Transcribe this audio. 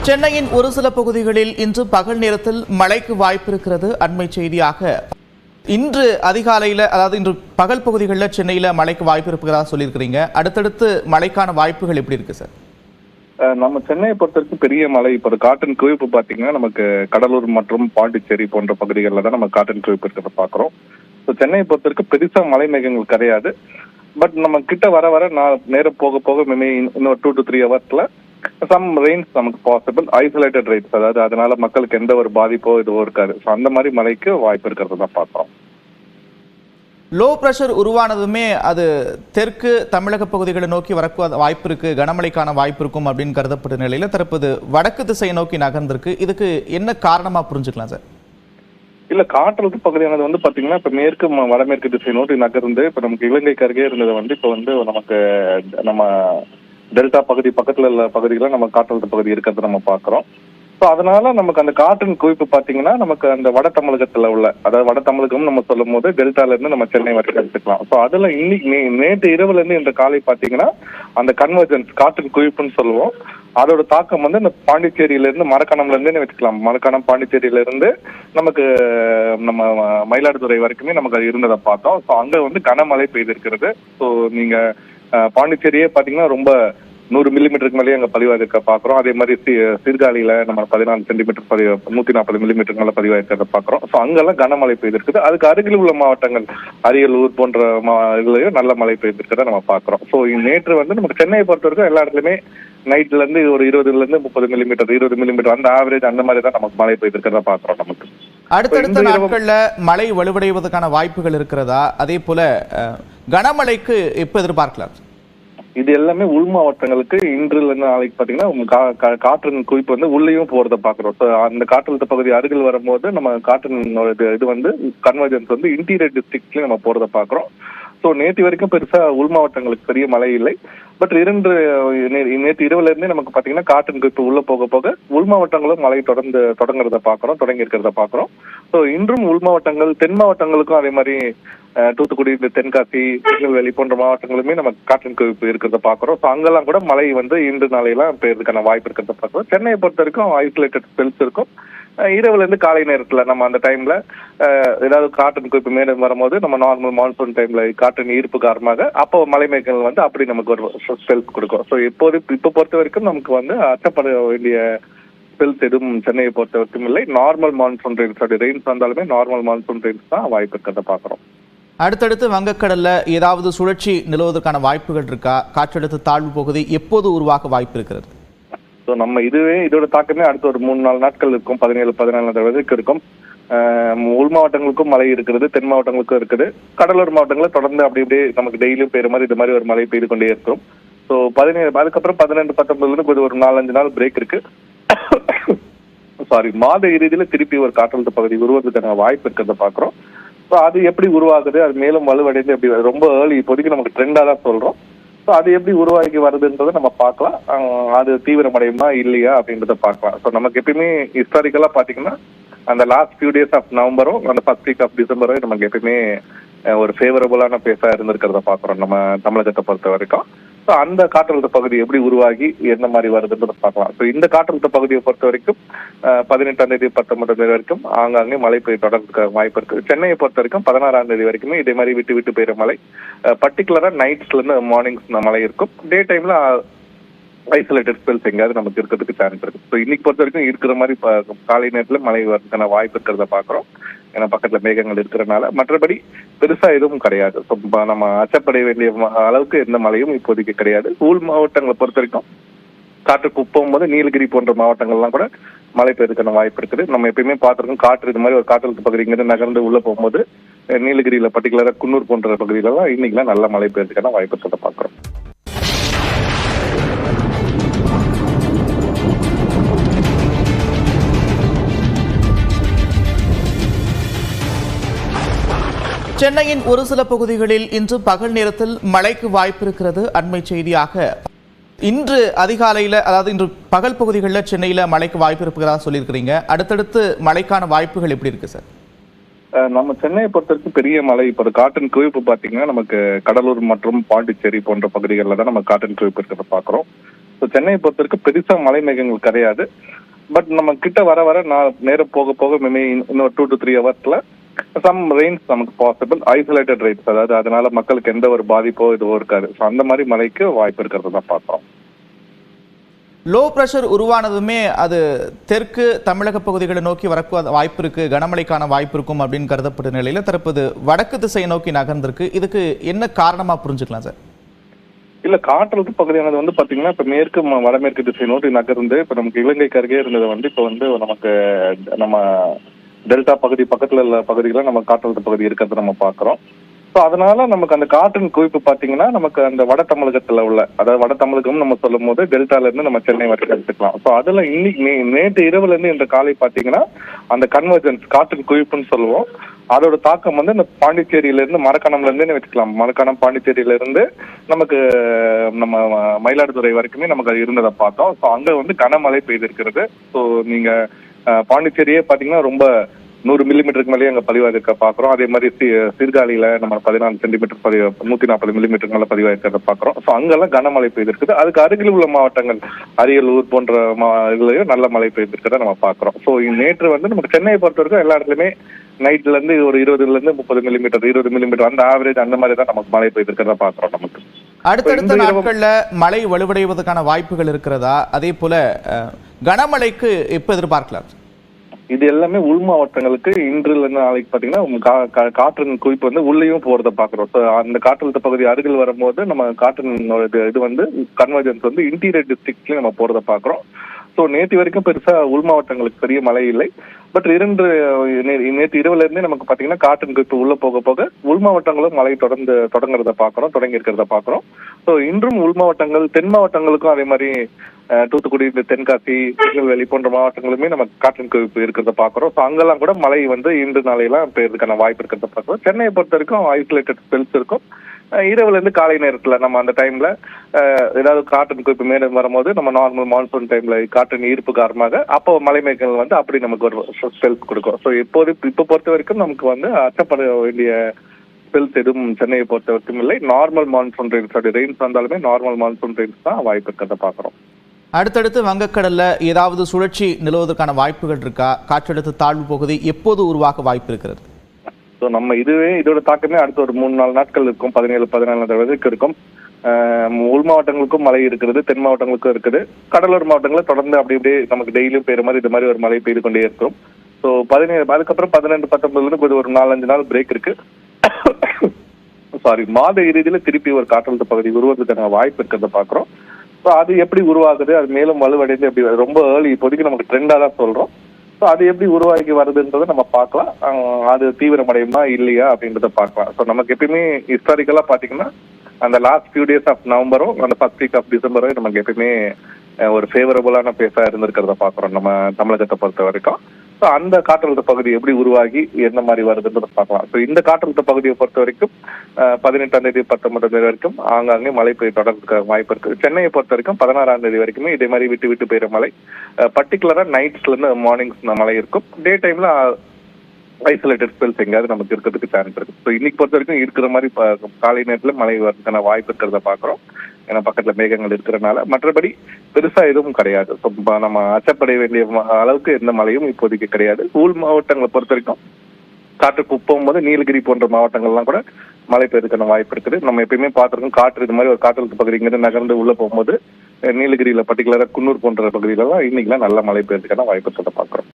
சென்னையின் ஒரு சில பகுதிகளில் இன்று பகல் நேரத்தில் மழைக்கு வாய்ப்பு இருக்கிறது. அண்மை செய்தியாக இன்று அதிகாலையில், அதாவது இன்று பகல் பகுதிகளில் சென்னையில் மழைக்கு வாய்ப்பு இருக்கிறதா சொல்லியிருக்கிறீங்க. அடுத்தடுத்து மழைக்கான வாய்ப்புகள் எப்படி இருக்கு சார்? நம்ம சென்னையை பொறுத்தவரைக்கும் பெரிய மழை இப்போ காற்றின் குவிப்பு பார்த்தீங்கன்னா நமக்கு கடலூர் மற்றும் பாண்டிச்சேரி போன்ற பகுதிகளில் தான் நம்ம காற்றின் குவிப்பு இருக்கிறத பார்க்குறோம். ஸோ சென்னையை பொறுத்தவரைக்கும் பெருசாக மழை மேகங்கள் கிடையாது. பட் நம்ம கிட்ட வர வர நேரம் போக போக இன்னொரு 2 to 3 ஹவர்ஸ்ல சம் ரெயின்ஸ் நமக்கு பாசிபிள், ஐசோலேட்டட் ரெயின்ஸ், அதாவது அதனால மக்களுக்கு எந்த ஒரு பாதிப்போ இதுவோ இருக்காது. ஸோ அந்த மாதிரி மழைக்கு வாய்ப்பு இருக்கிறத தான் பார்க்குறோம். லோ பிரஷர் உருவானதுமே அது தெற்கு தமிழக பகுதிகளை நோக்கி வரக்கு வாய்ப்பு இருக்கு, கனமழைக்கான வாய்ப்பு இருக்கும் அப்படின்னு கருதப்பட்ட நிலையில தற்போது வடக்கு திசையை நோக்கி நகர்ந்திருக்கு. இதுக்கு என்ன காரணமா புரிஞ்சுக்கலாம் சார்? இல்ல, காற்றழுத்த பகுதியானது வந்து பாத்தீங்கன்னா இப்ப மேற்கு வடமேற்கு திசை நோக்கி நகர்ந்து இப்ப நமக்கு இலங்கைக்கு அருகே இருந்தது வந்து இப்ப வந்து நமக்கு நம்ம டெல்டா பகுதி பக்கத்துல உள்ள பகுதிகளில் நம்ம காற்றழுத்த பகுதி இருக்கிறத நம்ம பாக்குறோம். ஸோ அதனால நமக்கு அந்த காற்றின் குவிப்பு பாத்தீங்கன்னா நமக்கு அந்த வட தமிழகத்துல உள்ள, அதாவது வட தமிழகம் நம்ம சொல்லும் போது டெல்டால இருந்து நம்ம சென்னை வரைக்கும் எடுத்துக்கலாம். ஸோ அதுல இன்னைக்கு நேற்று இரவுல இருந்து இந்த காலை பாத்தீங்கன்னா அந்த கன்வர்ஜென்ஸ் காற்றின் குவிப்புன்னு சொல்லுவோம், அதோட தாக்கம் வந்து இந்த பாண்டிச்சேரியில இருந்து மரக்காணம்ல இருந்தே வச்சுக்கலாம். மரக்காணம் பாண்டிச்சேரியில இருந்து நமக்கு நம்ம மயிலாடுதுறை வரைக்குமே நமக்கு அது இருந்ததை பார்த்தோம். ஸோ அங்க வந்து கனமழை பெய்திருக்கிறது. ஸோ நீங்க பாண்டிச்சேரியே பாத்தீங்கன்னா ரொம்ப 100 மில்லிமீட்டருக்கு மேலேயே அங்கே பதிவாயிருக்க பார்க்குறோம். அதே மாதிரி சீர்காழியில நம்ம 14 சென்டிமீட்டர் 140 மில்லிமீட்டருக்கு மேலே பதிவாயிருக்கிறத பார்க்குறோம். ஸோ அங்கெல்லாம் கனமழை பெய்திருக்குது. அதுக்கு அருகில் உள்ள மாவட்டங்கள் அரியலூர் போன்ற இதுலையும் நல்ல மழை பெய்திருக்கிறத நம்ம பார்க்குறோம். ஸோ நேற்று வந்து நமக்கு சென்னையை பொறுத்த வரைக்கும் எல்லா இடத்துலையுமே நைட்ல இருந்து ஒரு 20 to 30 மில்லிமீட்டர் 20 மில்லிமீட்டர் அந்த ஆவரேஜ் அந்த மாதிரி தான் நமக்கு மழை பெய்திருக்கிறத பார்க்குறோம். நமக்கு அடுத்தடுத்த நாட்கள்ல மழை வலுவடைவதற்கான வாய்ப்புகள் இருக்கிறதா? அதே போல கனமழைக்கு எப்போ எதிர்பார்க்கலாம்? இது எல்லாமே உள் மாவட்டங்களுக்கு இன்றுல இருந்து நாளைக்கு பாத்தீங்கன்னா காற்றின் குவிப்பு வந்து உள்ளேயும் போறதை பாக்குறோம். அந்த காற்றழுத்த பகுதி அருகில் வரும்போது நம்ம காற்றின் இது வந்து கன்வர்ஜென்ஸ் வந்து இன்டீரியர் டிஸ்ட்ரிக்ட்லயும் நம்ம போறதை பாக்குறோம். ஸோ நேற்று வரைக்கும் பெருசா உள் மாவட்டங்களுக்கு பெரிய மழை இல்லை. பட் நேற்று இரவுல இருந்தே நமக்கு பாத்தீங்கன்னா காற்றின் குவிப்பு உள்ள போக போக உள் மாவட்டங்களும் மழை தொடங்கி இருக்கிறத பாக்குறோம். ஸோ இன்றும் உள் மாவட்டங்கள் தென் மாவட்டங்களுக்கும் அதே மாதிரி தூத்துக்குடி, தென்காசி, திருநெல்வேலி போன்ற மாவட்டங்களுமே நம்ம காற்றின் குவிப்பு இருக்கிறத பாக்குறோம். ஸோ அங்கெல்லாம் கூட மழை வந்து இன்று நாளையெல்லாம் பெய்யறதுக்கான வாய்ப்பு இருக்கிறத பாக்குறோம். சென்னையை பொறுத்த வரைக்கும் ஐசோலேட்டட் ஸ்பெல்ஸ் இருக்கும். இரவுல இருந்து காலை நேரத்துல நம்ம அந்த டைம்ல ஏதாவது காற்றின் குவிப்பு மேலும் வரும்போது நம்ம நார்மல் மான்சூன் டைம்ல காற்றின் ஈர்ப்பு காரணமாக அப்போ மழை மேகங்கள் வந்து அப்படி நமக்கு ஒரு ஸ்பெல்ஸ் கொடுக்கும். ஸோ இப்போ பொறுத்த வரைக்கும் நமக்கு வந்து அச்சப்பட வேண்டிய ஸ்பெல்ஸ் எதுவும் சென்னையை பொறுத்த வரைக்கும் இல்லை. நார்மல் மான்சூன் ரெயின்ஸ் வந்தாலுமே நார்மல் மான்சூன் ரெயின்ஸ் தான் வாய்ப்பு இருக்கிறத பாக்குறோம். அடுத்தடுத்து வங்கக்கடல்ல ஏதாவது சுழற்சி நிலவுவதற்கான வாய்ப்புகள் இருக்கா? காற்றழுத்த தாழ்வு பகுதி எப்போது உருவாக வாய்ப்பு இருக்கிறது? ஸோ நம்ம இதோட தாக்கமே அடுத்த ஒரு 3-4 நாட்கள் இருக்கும். 17-14 வரைக்கும் இருக்கும். உள் மாவட்டங்களுக்கும் மழை இருக்கிறது, தென் மாவட்டங்களுக்கும் இருக்குது. கடலூர் மாவட்டங்களில் தொடர்ந்து அப்படி இப்படியே நமக்கு டெய்லியும் பெய்யுற மாதிரி இது மாதிரி ஒரு மழை பெய்து கொண்டே இருக்கும். ஸோ 17 அதுக்கப்புறம் 12-19 ஒரு 4-5 நாள் பிரேக் இருக்கு. மாத இறுதியில திருப்பி ஒரு காற்றழுத்த பகுதி உருவதற்கான வாய்ப்பு இருக்கிறத பாக்குறோம். ஸோ அது எப்படி உருவாகுது, அது மேலும் வலுவடைந்து எப்படி ரொம்ப ஏர்லி இப்போதைக்கு நமக்கு ட்ரெண்டா தான் சொல்றோம். ஸோ அது எப்படி உருவாக்கி வருதுன்றதை நம்ம பார்க்கலாம். அது தீவிரமடையுமா இல்லையா அப்படின்றத பார்க்கலாம். ஸோ நமக்கு எப்பயுமே ஹிஸ்டாரிக்கலா பாத்தீங்கன்னா அந்த லாஸ்ட் ஃபியூ டேஸ் ஆஃப் நவம்பரும் அந்த ஃபர்ஸ்ட் வீக் ஆஃப் டிசம்பரும் நமக்கு எப்பயுமே ஒரு ஃபேவரபுளான பேஸா இருந்திருக்கிறத பாக்குறோம் நம்ம தமிழகத்தை பொறுத்த வரைக்கும். ஸோ அந்த காற்றழுத்த பகுதி எப்படி உருவாகி என்ன மாதிரி வருதுன்றதை பார்க்கலாம். ஸோ இந்த காற்றழுத்த பகுதியை பொறுத்த வரைக்கும் 18ஆம் தேதி 19ஆம் தேதி வரைக்கும் ஆங்காங்கே மழை பெய்ய தொடர்றதுக்கு வாய்ப்பு இருக்கு. சென்னையை பொறுத்த வரைக்கும் 16ஆம் தேதி வரைக்குமே இதே மாதிரி விட்டு விட்டு பெய்யுற மழை, பர்டிகுலரா நைட்ஸ்ல இருந்து மார்னிங்ஸ் மழை இருக்கும். டே டைம்ல ஐசோலேட்டட் ஸ்பெல்ஸ் எங்கேயாவது நமக்கு இருக்கிறதுக்கு சான்ஸ் இருக்கு. ஸோ இன்னைக்கு பொறுத்த வரைக்கும் இருக்கிற மாதிரி காலை நேரத்தில் மழை வரதுக்கான வாய்ப்பு இருக்கிறத பாக்குறோம். ஏன்னா பக்கத்துல மேகங்கள் இருக்கிறதுனால. மற்றபடி பெருசா எதுவும் கிடையாது. ஸோ நம்ம அச்சப்பட வேண்டிய அளவுக்கு எந்த மழையும் இப்போதைக்கு கிடையாது. உள் மாவட்டங்களை பொறுத்த வரைக்கும் காற்றுக்கு போகும்போது நீலகிரி போன்ற மாவட்டங்கள்லாம் கூட மழை பெய்யறதுக்கான வாய்ப்பு இருக்குது. நம்ம எப்பயுமே பார்த்துருக்கோம், காற்று இது மாதிரி ஒரு காற்றழுத்த பகுதி இங்கிருந்து நகர்ந்து உள்ள போகும்போது நீலகிரியில பர்டிகுலரா குன்னூர் போன்ற பகுதியிலலாம் இன்னைக்குலாம் நல்ல மழை பெய்யறதுக்கான வாய்ப்பு இருக்கிறத பாக்குறோம். சென்னையின் ஒரு சில பகுதிகளில் இன்று பகல் நேரத்தில் மழைக்கு வாய்ப்பு இருக்கிறது. அண்மை செய்தியாக இன்று அதிகாலையில், அதாவது இன்று பகல் பகுதிகளில் சென்னையில் மழைக்கு வாய்ப்பு இருக்கிறதா சொல்லியிருக்கிறீங்க. அடுத்தடுத்து மழைக்கான வாய்ப்புகள் எப்படி இருக்கு சார்? நம்ம சென்னையை பொறுத்த வரைக்கும் பெரிய மழை இப்போ காற்றின் குவிப்பு பாத்தீங்கன்னா நமக்கு கடலூர் மற்றும் பாண்டிச்சேரி போன்ற பகுதிகளில் தான் நம்ம காற்றின் குவிப்பு இருக்கிறத பாக்குறோம். ஸோ சென்னையை பொறுத்த வரைக்கும் பெருசா மலை மேகங்கள் கிடையாது. பட் நம்ம கிட்ட வர வர நேரம் போக போக மேபி இன்னொரு 2 to 3 ஹவர்ஸ்ல சம் ரெயின்ஸ் நமக்கு பாசிபிள், ஐசோலேட்டட் ரெயின்ஸ், அதாவது அதனால மக்களுக்கு எந்த ஒரு பாதிப்போ இதுவோ இருக்காது. ஸோ அந்த மாதிரி மழைக்கு வாய்ப்பு இருக்கிறது தான் பார்க்குறோம். லோ பிரஷர் உருவானதுமே அது தெற்கு தமிழக பகுதிகளை நோக்கி வரக்கு வாய்ப்பு இருக்கு, கனமழைக்கான வாய்ப்பு இருக்கும் அப்படின்னு கருதப்பட்ட நிலையில தற்போது வடக்கு திசையை நோக்கி நகர்ந்திருக்கு. இதுக்கு என்ன காரணமா புரிஞ்சுக்கலாம் சார்? இல்ல, காற்றழுத்த பகுதியானது வந்து பாத்தீங்கன்னா இப்ப மேற்கு வடமேற்கு திசை நோக்கி நகர்ந்து இப்ப நமக்கு இலங்கைக்கு அருகே இருந்தது வந்து இப்ப வந்து நமக்கு நம்ம டெல்டா பகுதி பக்கத்துல உள்ள பகுதிகளை நம்ம காற்றழுத்த பகுதி இருக்கிறத நம்ம பாக்குறோம். ஸோ அதனால நமக்கு அந்த காற்றின் குவிப்பு பாத்தீங்கன்னா நமக்கு அந்த வட தமிழகத்துல உள்ள, அதாவது வட தமிழகம் நம்ம சொல்லும் போது டெல்டால இருந்து நம்ம சென்னை வரைக்கும் எடுத்துக்கலாம். ஸோ அதுல இன்னைக்கு நேற்று இரவுல இருந்து இந்த காலை பாத்தீங்கன்னா அந்த கன்வர்ஜென்ஸ் காற்றின் குவிப்புன்னு சொல்லுவோம், அதோட தாக்கம் வந்து இந்த பாண்டிச்சேரியில இருந்து மரக்காணம்ல இருந்தே வச்சுக்கலாம். மரக்காணம் பாண்டிச்சேரியில இருந்து நமக்கு நம்ம மயிலாடுதுறை வரைக்குமே நமக்கு அது இருந்ததை பார்த்தோம். ஸோ அங்க வந்து கனமழை பெய்திருக்கிறது. ஸோ நீங்க பாண்டிச்சேரியே பாத்தீங்கன்னா ரொம்ப 100 மில்லிமீட்டருக்கு மேலேயே அங்கே பதிவாயிருக்க பார்க்குறோம். அதே மாதிரி சீர்காழியில நம்ம 14 சென்டிமீட்டர் 140 மில்லிமீட்டருக்கு மேலே பதிவாயிருக்கிறத பார்க்குறோம். ஸோ அங்கெல்லாம் கனமழை பெய்திருக்குது. அதுக்கு அருகில் உள்ள மாவட்டங்கள் அரியலூர் போன்ற இதுலையும் நல்ல மழை பெய்திருக்கிறத நம்ம பார்க்குறோம். ஸோ நேற்று வந்து நமக்கு சென்னையை பொறுத்த வரைக்கும் எல்லா இடத்துலையுமே நைட்ல இருந்து ஒரு 20ல இருந்து 30 மில்லிமீட்டர் 20 மில்லிமீட்டர் அந்த ஆவரேஜ் அந்த மாதிரி தான் நமக்கு மழை பெய்திருக்கிறத பார்க்குறோம். நமக்கு அடுத்தடுத்த நாட்கள்ல மழை வலுவடைவதற்கான வாய்ப்புகள் இருக்கிறதா? அதே போல கனமழைக்கு எப்ப எதிர்பார்க்கலாம்? இது எல்லாமே உள் மாவட்டங்களுக்கு இன்றுல இருந்து நாளைக்கு பாத்தீங்கன்னா காற்றின் குவிப்பு வந்து உள்ளேயும் போறதை பாக்குறோம். ஸோ அந்த காற்றழுத்த பகுதி அருகில் வரும்போது நம்ம காற்றின் இது வந்து கன்வர்ஜென்ஸ் வந்து இன்டீரியர் டிஸ்ட்ரிக்ட்லயும் நம்ம போறதை பாக்குறோம். ஸோ நேற்று வரைக்கும் பெருசா உள் மாவட்டங்களுக்கு பெரிய மழை இல்லை. பட் நேற்று இரவுல இருந்தே நமக்கு பாத்தீங்கன்னா காற்றின் குவிப்பு உள்ள போக போக உள் மாவட்டங்களும் மழை தொடங்கி இருக்கிறத பாக்குறோம். ஸோ இன்றும் உள் மாவட்டங்கள் தென் மாவட்டங்களுக்கும் அதே மாதிரி தூத்துக்குடி, தென்காசி, திருநெல்வேலி போன்ற மாவட்டங்களுமே நம்ம காற்றின் குவிப்பு இருக்கிறத பாக்குறோம். ஸோ அங்கெல்லாம் கூட மழை வந்து இன்று நாளையெல்லாம் பெய்யறதுக்கான வாய்ப்பு இருக்கிறத பாக்குறோம். சென்னையை பொறுத்த வரைக்கும் ஐசோலேட்டட் ஸ்பெல்ஸ் இருக்கும். இரவுல இருந்து காலை நேரத்துல நம்ம அந்த டைம்ல ஏதாவது காற்றின் குவிப்பு மேலும் வரும்போது நம்ம நார்மல் மான்சூன் டைம்ல காற்றின் ஈர்ப்பு காரணமாக அப்போ மலை மேகங்கள் வந்து அப்படி நமக்கு ஒரு ஸ்பெல்ஸ் கொடுக்கும். ஸோ இப்போ பொறுத்த வரைக்கும் நமக்கு வந்து அச்சப்பட வேண்டிய ஸ்பெல்ஸ் எதுவும் சென்னையை பொறுத்த வரைக்கும் இல்லை. நார்மல் மான்சூன் ரெயின்ஸ் வந்தாலுமே நார்மல் மான்சூன் ரெயின்ஸ் தான் வாய்ப்பு இருக்கிறத பாக்குறோம். அடுத்தடுத்து வங்கக்கடல்ல ஏதாவது சுழற்சி நிலவுவதற்கான வாய்ப்புகள் இருக்கா? காற்றழுத்த தாழ்வு பகுதி எப்போது உருவாக வாய்ப்பு இருக்கிறது? ஸோ நம்ம இதோட தாக்கமே அடுத்த ஒரு 3-4 நாட்கள் இருக்கும். 17-14 வரைக்கும் இருக்கும். உள் மாவட்டங்களுக்கும் மழை இருக்கிறது, தென் மாவட்டங்களுக்கும் இருக்குது. கடலூர் மாவட்டங்களில் தொடர்ந்து அப்படி இப்படியே நமக்கு டெய்லியும் பெய்யுற மாதிரி இது மாதிரி ஒரு மழை பெய்து கொண்டே இருக்கும். ஸோ 17 அதுக்கப்புறம் 18-19 ஒரு 4-5 நாள் பிரேக் இருக்கு. மாத இறுதியில திருப்பி ஒரு காற்றழுத்த பகுதி உருவதுக்கான வாய்ப்பு இருக்கிறத பாக்குறோம். ஸோ அது எப்படி உருவாகுது, அது மேலும் வலுவடைந்து எப்படி ரொம்ப ஏர்லி இப்போதைக்கு நமக்கு ட்ரெண்டா தான் சொல்றோம். ஸோ அது எப்படி உருவாக்கி வருதுன்றதை நம்ம பார்க்கலாம். அது தீவிரமடையுமா இல்லையா அப்படின்றத பார்க்கலாம். ஸோ நமக்கு எப்பயுமே ஹிஸ்டாரிக்கலா பாத்தீங்கன்னா அந்த லாஸ்ட் ஃபியூ டேஸ் ஆஃப் நவம்பரும் அந்த ஃபர்ஸ்ட் வீக் ஆஃப் டிசம்பரும் நமக்கு எப்பயுமே ஒரு ஃபேவரபுளான பேஸா இருந்திருக்கிறத பாக்குறோம் நம்ம தமிழகத்தை பொறுத்த வரைக்கும். ஸோ அந்த காற்றழுத்த பகுதி எப்படி உருவாகி என்ன மாதிரி வருதுன்றதை பார்க்கலாம். ஸோ இந்த காற்றழுத்த பகுதியை பொறுத்த வரைக்கும் 18ஆம் தேதி 19ஆம் தேதி வரைக்கும் ஆங்காங்கே மழை பெய்ய தொடர்றதுக்கு வாய்ப்பு இருக்கு. சென்னையை பொறுத்த வரைக்கும் 16ஆம் தேதி வரைக்குமே இதே மாதிரி விட்டு விட்டு பெய்யுற மழை, பர்டிகுலரா நைட்ஸ்ல இருந்து மார்னிங்ஸ் மழை இருக்கும். டே டைம்ல ஐசோலேட்டட் ஸ்பெல்ஸ் எங்கேயாவது நமக்கு இருக்கிறதுக்கு சான்ஸ் இருக்கு. ஸோ இன்னைக்கு பொறுத்த வரைக்கும் இருக்கிற மாதிரி காலை நேரத்தில் மழை வரதுக்கான வாய்ப்பு இருக்கிறத பாக்குறோம். ஏன்னா பக்கத்துல மேகங்கள் இருக்கிறதுனால மற்றபடி பெருசா எதுவும் கிடையாது. ஸோ நம்ம அச்சப்பட வேண்டிய அளவுக்கு எந்த மழையும் இப்போதைக்கு கிடையாது. உள் மாவட்டங்களை பொறுத்த வரைக்கும் காற்றுக்கு போகும்போது நீலகிரி போன்ற மாவட்டங்கள்லாம் கூட மழை பெய்யறதுக்கான வாய்ப்பு இருக்குது. நம்ம எப்பயுமே பார்த்துருக்கோம் காற்று இது மாதிரி ஒரு காற்றழுத்த பகுதி இங்கிருந்து நகர்ந்து உள்ள போகும்போது நீலகிரியில பர்டிகுலரா குன்னூர் போன்ற பகுதியிலலாம் இன்னைக்கெல்லாம் நல்ல மழை பெய்யறதுக்கான வாய்ப்பு இருக்கிறத பாக்குறோம்.